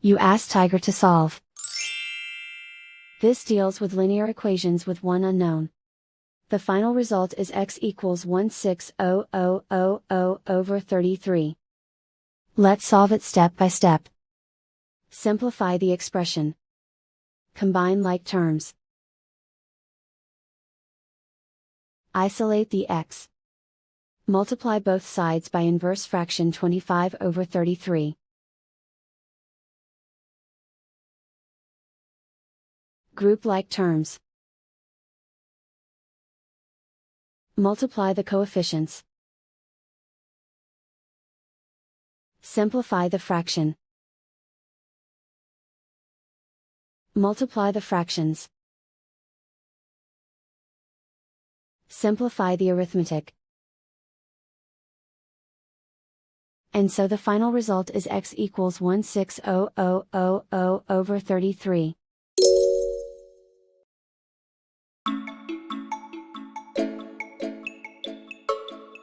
You ask Tiger to solve. This deals with linear equations with one unknown. The final result is x equals 160000 over 33. Let's solve it step by step. Simplify the expression. Combine like terms. Isolate the x. Multiply both sides by inverse fraction 25 over 33. Group like terms. Multiply the coefficients. Simplify the fraction. Multiply the fractions. Simplify the arithmetic. And so the final result is x equals 160000 over 33.